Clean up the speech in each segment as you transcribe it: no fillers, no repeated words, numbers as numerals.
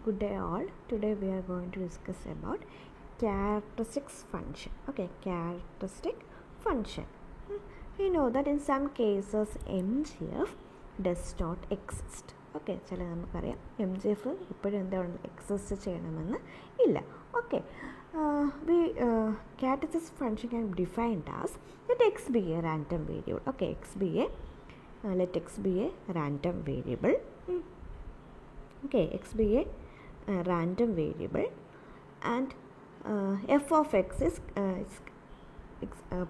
Good day all. Today we are going to discuss about characteristics function. Okay, characteristic function. We know that in some cases MGF does not exist. Okay, ചില നമുക്കറിയാം MGF ഇപ്പോഴും എന്താണ് exist ചെയ്യണമെന്ന് ഇല്ല. Okay, characteristic function can be defined as let x be a random variable. Okay, let x be a random variable. Okay, x be a random variable, and f of x is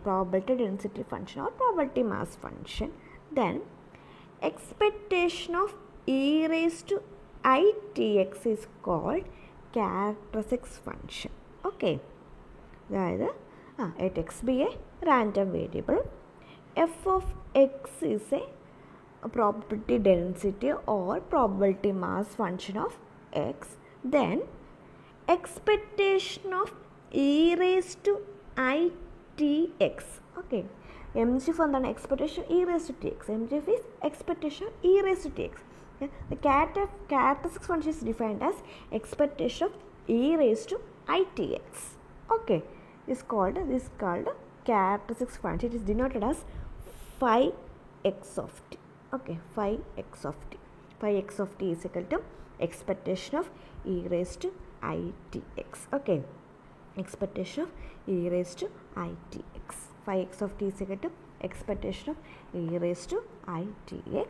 probability density function or probability mass function. Then expectation of e raised to I tx is called characteristics function. Okay, അതായത് let x be a random variable, f of x is a probability density or probability mass function of x, then expectation of e raised to I tx. Okay, MGF എന്താണ് expectation e raised to tx. MGF is expectation e raised to tx. Okay? The characteristics function is defined as expectation of e raised to I tx. Okay, this is called characteristics function. It is denoted as phi x of t. Okay, phi x of t. Phi x of t is equal to expectation of e raised to I tx. Okay, expectation of e raised to I tx. Phi x of t is equal to expectation of e raised to I tx.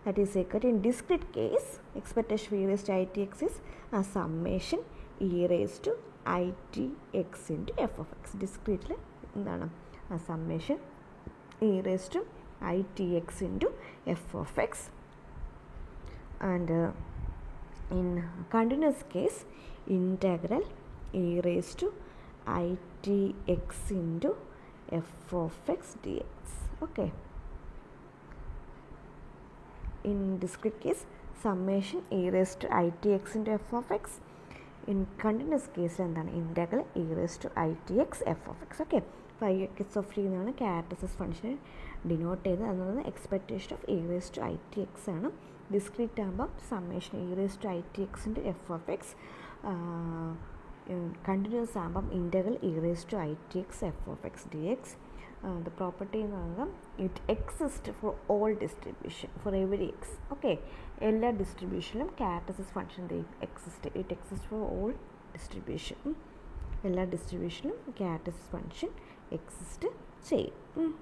That is equal to, in discrete case, expectation of e raised to I tx is a summation e raised to I tx into f of x. Discretely എന്താണ് a summation e raised to I tx into f of x, and in continuous case integral e raised to I tx into f of x dx. Okay, in discrete case summation e raised to I tx into f of x. In continuous case എന്താണ് integral e raised to I tx f of x. Okay, phi x of t എന്നാണ് characteristics function denote ചെയ്ത് എന്നുള്ളത് expectation of e raise to i t x ആണ്. Discrete ആകുമ്പം summation e raise to i t എക്സിൻ്റെ f of x, continuous ആകുമ്പം integral e raise to i t x f of x d x. The property എന്ന് പറയുന്നത് it exist for all distribution, for every x. Okay, എല്ലാ ഡിസ്ട്രിബ്യൂഷനിലും characteristics function it exist for all distribution. എല്ലാ ഡിസ്ട്രിബ്യൂഷനിലും characteristics function exist ചെയ്യും.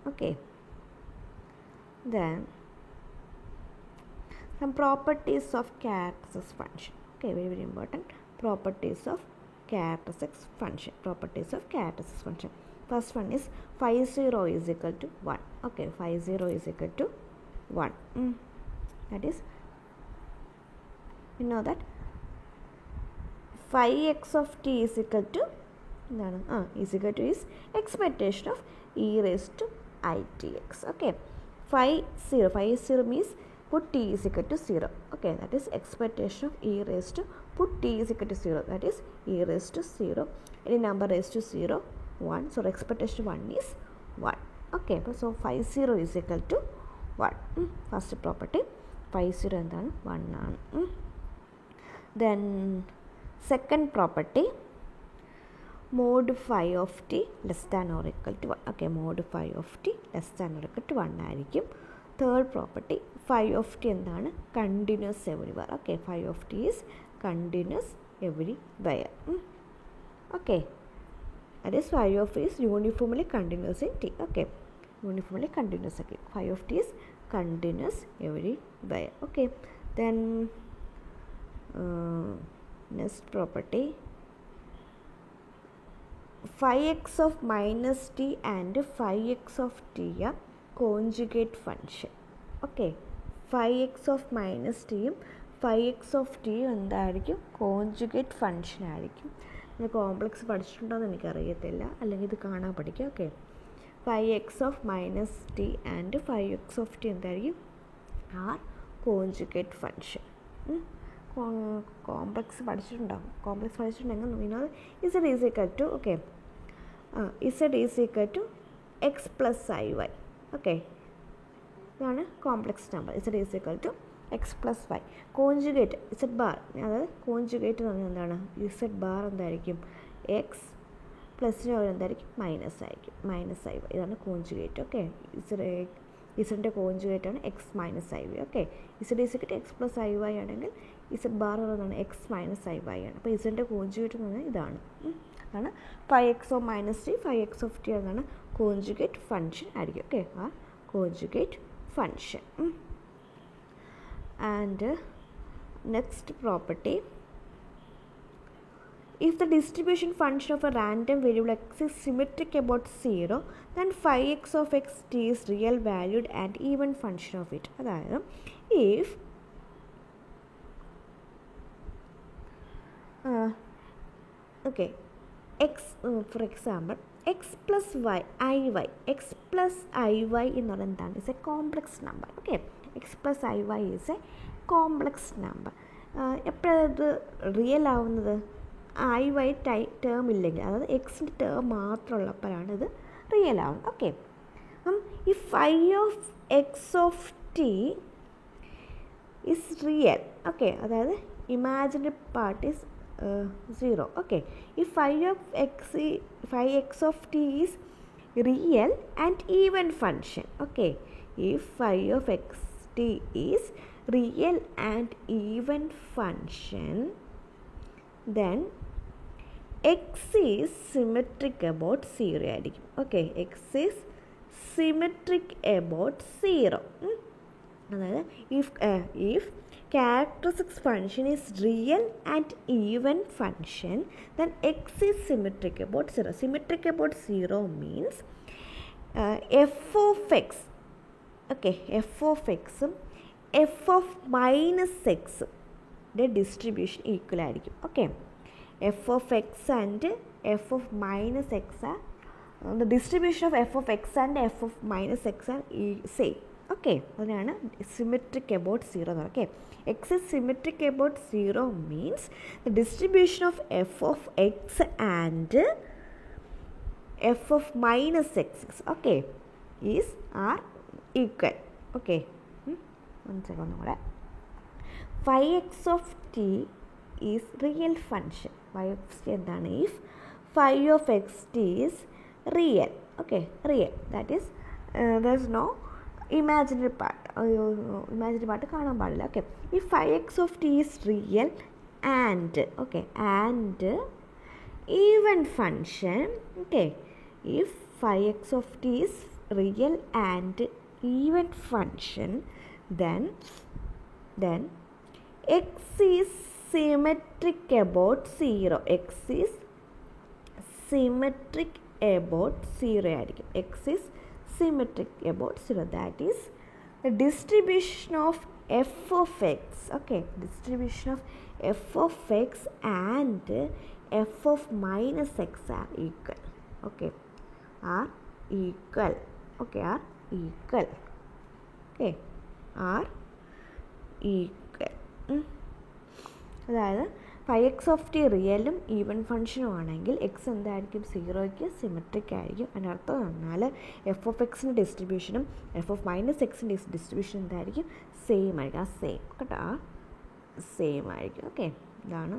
Okay, then some properties of characteristics function. Okay, very very important properties of characteristics function. First one is phi 0 is equal to 1. Okay, phi 0 is equal to 1. That is, you know that phi x of t is equal to is expectation of e raised to I tx. Okay, phi 0 means put t is equal to 0. Okay, that is expectation of e raised to put t is equal to 0. That is e raised to 0. Any number raised to 0, 1. So expectation 1 is 1. Okay, so phi 0 is equal to 1. First property, phi 0 എന്താണ് 1 ആണ്. Then second property, mod phi of t less than or equal to 1. Okay, mod phi of t less than or equal to 1 ആയിരിക്കും. Third property, phi of t എന്താണ് continuous everywhere. Okay, phi of t is continuous everywhere. Okay, that is phi of t is uniformly continuous in t. Okay, uniformly continuous. Okay, phi of t is continuous everywhere. Okay, then next property, phi x of minus t and phi x of t are conjugate function. Okay, phi x of minus t യും phi x of t എന്തായിരിക്കും conjugate function ആയിരിക്കും. നമ്മൾ complex പഠിച്ചിട്ടുണ്ടോയെന്ന് എനിക്കറിയത്തില്ല, അല്ലെങ്കിൽ ഇത് കാണാൻ പഠിക്കാം. Okay, phi x of minus t and phi x of t എന്തായിരിക്കും ആർ കോൺജുഗേറ്റ് ഫംഗ്ഷൻ. കോംപ്ലക്സ് പഠിച്ചിട്ടുണ്ടെങ്കിൽ z is equal to, okay, z is equal to x plus iy. Okay, ഇതാണ് complex number. z is equal to x plus y. Conjugate z bar, അതായത് conjugate എന്ന് പറഞ്ഞാൽ എന്താണ്? Z bar എന്തായിരിക്കും? X പ്ലസിന് പകരം എന്തായിരിക്കും? മൈനസ് ആയിരിക്കും, മൈനസ് ഐ വൈ. ഇതാണ് കോൺജുഗേറ്റ്. ഓക്കെ, ഇസഡിൻ്റെ കോൺജുഗേറ്റാണ് x minus i y. Okay, z ഈസിക്കറ്റ് എക്സ് പ്ലസ് ഐ വൈ ആണെങ്കിൽ ഇസഡ് ബാർ പറയുന്നതാണ് എക്സ് മൈനസ് ഐ വൈ ആണ്. അപ്പോൾ ഇസഡിൻ്റെ കോൺജുഗേറ്റ് എന്ന് പറഞ്ഞാൽ ഇതാണ്. അതാണ് 5x(-3), 5x(t) എന്നാണ് കോൺജുഗേറ്റ് ഫംഗ്ഷൻ ആയിരിക്കും. ഓക്കെ, ആ conjugate function. And next property, if the distribution function of a random variable x is symmetric about 0, then 5x of xt is real valued and even function of it. അതായത് if okay, x for example x plus y, iy, x plus iy എന്ന് പറയുന്നത് എന്താണ്? is a complex number. Okay, x plus iy is a complex number. എപ്പോഴത് real ആവുന്നത്? I y term ഇല്ലെങ്കിൽ, അതായത് എക്സിൻ്റെ term മാത്രമുള്ളപ്പോഴാണ് ഇത് റിയൽ ആവുന്നത്. ഓക്കെ, അപ്പം ഈ phi of x of t is real. Okay, അതായത് ഇമാജിനറി പാർട്ട് ഈസ് 0. ഓക്കെ, ഈ phi x of t is real and even function. Okay, ഈ phi of x t is real and even function, then x is symmetric about 0 ആയിരിക്കും. Okay, x is symmetric about 0. അതായത് if characteristics function is real and even function, then x is symmetric about 0. Symmetric about 0 means f of x, okay, f of x ഉം f of minus x distribution equal ആയിരിക്കും. Okay, f of x and f of minus x are the distribution of f of x and f of minus x are same. Okay, അതിനാണ് symmetric about 0 എന്ന്. Okay, x is symmetric about 0 means the distribution of f of x and f of minus x, okay, are equal. Okay, one second കൂടെ. 5x of t is real function. 5x എന്താണ്? if 5 of xt is real. Okay, real, that is there is no imaginary part. Imaginary part കാണാൻ പാടില്ല. Okay, if 5x of t is real and, okay, and even function. Okay, if 5x of t is real and even function, then x is symmetric about 0. x is symmetric about 0 ആയിരിക്കും. x is symmetric about 0. that is the distribution of f of x. Okay, distribution of f of x and f of minus x are equal. Okay, are equal. Okay, are equal. Okay, are equal. അതായത് 5x of T റിയലും even ഫംഗ്ഷനും ആണെങ്കിൽ X എന്തായിരിക്കും? 0ക്ക് symmetric ആയിരിക്കും. അതിനർത്ഥം പറഞ്ഞാൽ F of എക്സിൻ്റെ ഡിസ്ട്രിബ്യൂഷനും F of minus എക്സിൻ്റെ distribution എന്തായിരിക്കും? സെയിം ആയിരിക്കും. ആ സെയിം കേട്ടോ, ആ സെയിം ആയിരിക്കും. ഓക്കെ, ഇതാണ്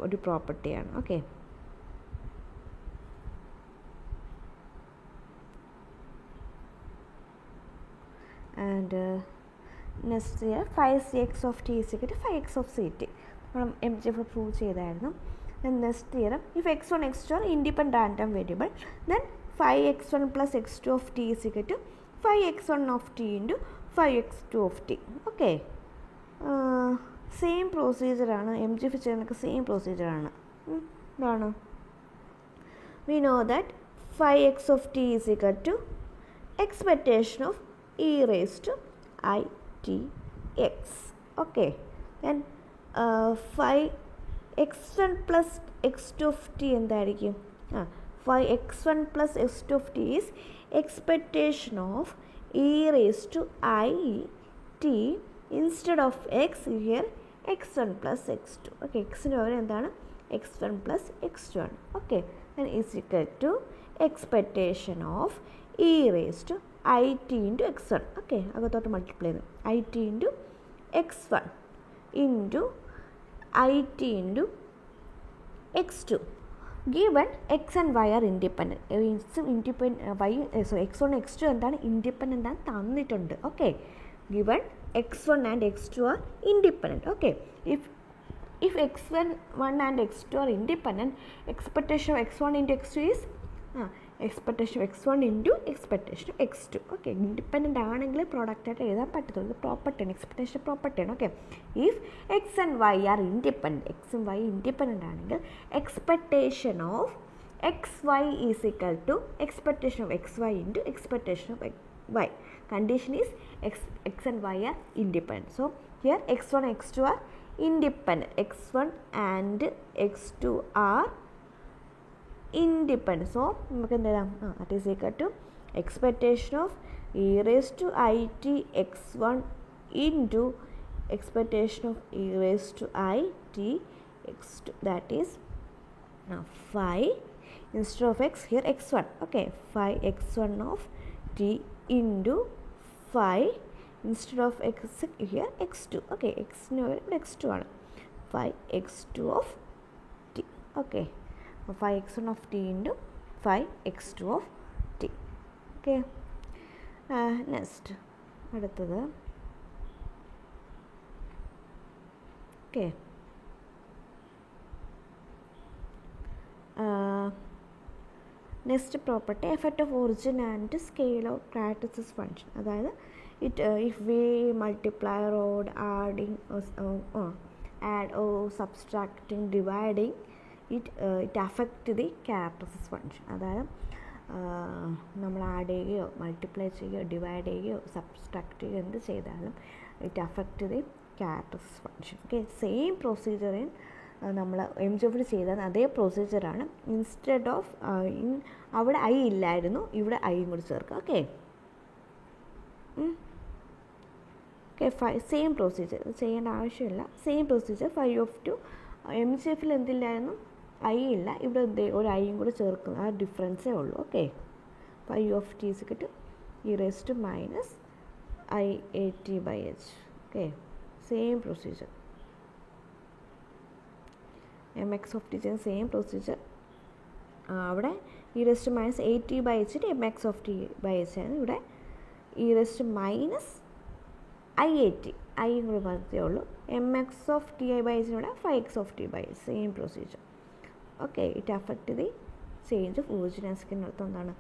ഒരു പ്രോപ്പർട്ടിയാണ്. Okay, and next year 5cx of t is equal to 5x of ct. നമ്മൾ MGF പ്രൂവ് ചെയ്തായിരുന്നു. Next year if x1 x2 are independent random variable, then 5x1 plus x2 of t is equal to 5x1 of t into 5x2 of t. Okay, same പ്രൊസീജിയറാണ്. MGF ചെയ്യുന്നതൊക്കെ same പ്രൊസീജിയറാണ്. ഇതാണ് we know that 5x of t is equal to expectation of e raised to I t x. Okay, then 5x1 plus x2 of t എന്തായിരിക്കും? 5x1 plus x2 of t is expectation of e raised to I t instead of x, here x1 plus x2. Okay, xന് പകരം എന്താണ്? x1 plus x2 ആണ്. Okay, then is equal to expectation of e raised to I T into X one. Okay, അകത്തോട്ട് multiply ചെയ്ത് I T into X one into I T into X two. Given X and Y are independent. X one X two എന്താണ് independent ആണ് തന്നിട്ടുണ്ട്. Okay, given X one and X two are independent. Okay, if x1 and x2 are independent, expectation of x1 into x2 is expectation of x1 into expectation of x2. Okay, independent ആണെങ്കിൽ product ആയിട്ട് എഴുതാൻ പറ്റത്തുള്ളൂ. ഇത് പ്രോപ്പർട്ടിയാണ്, expectation പ്രോപ്പർട്ടിയാണ്. Okay, if X and Y are independent, എക്സും Y independent ആണെങ്കിൽ expectation of X Y is equal to expectation of X Y into expectation of y. Condition is x and y are independent. So here x1 and x2 are independent. x1 and x2 are independent. So നമുക്ക് എന്ത് എഴുതാം? that is equal to expectation of e raised to it x1 into expectation of e raised to it x2. That is 5 instead of x, here x1. Okay, 5 x1 of t into 5 instead of x, here x2. Okay, x2 ആണ് 5 x2 of t. Okay, 5 x1 of t into 5 x2 of t. Okay, next അടുത്തത്. Okay, next property effect of origin and scale of ക്രാറ്റസിസ് function. അതായത് if we multiply or add or subtracting, dividing, it affect the characteristics function. അതായത് നമ്മൾ add ചെയ്യുകയോ multiply ചെയ്യുകയോ divide ചെയ്യുകയോ subtract ചെയ്യുകയോ എന്ത് ചെയ്താലും it affect the characteristics function. Okay, same പ്രൊസീജിയറിൽ നമ്മൾ എം ജി എഫിൽ ചെയ്ത അതേ പ്രൊസീജിയറാണ്. ഇൻസ്റ്റെഡ് ഓഫ് അവിടെ ഐ ഇല്ലായിരുന്നു, ഇവിടെ ഐയും കൂടി ചേർക്കുക. ഓക്കെ, സെയിം പ്രൊസീജിയർ ചെയ്യേണ്ട ആവശ്യമില്ല. സെയിം പ്രൊസീജിയർ 5/2 എം ജി എഫിൽ എന്തില്ലായിരുന്നു, ഐ ഇല്ല, ഇവിടെ ഒരു ഐയും കൂടി ചേർക്കുന്നു. ആ ഡിഫറൻസേ ഉള്ളൂ. Okay, 5/t = e raised to minus iat/h. Okay, same procedure. mx of t ചെയ്യുന്ന സെയിം പ്രൊസീജിയർ. അവിടെ e raised to minus at/h mx of t/h ആണ്. ഇവിടെ e raised to minus iat, ഐയും കൂടി മാത്രമേ ഉള്ളൂ. mx of ti/h ഇവിടെ 5x of t/h. Same procedure. Okay, it affect the change of origin. എന്താണ്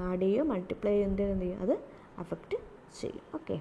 ആഡ് ചെയ്യുകയോ മൾട്ടിപ്ലൈ എന്ത് ചെയ്യും, അത് അഫക്റ്റ് ചെയ്യും. ഓക്കെ.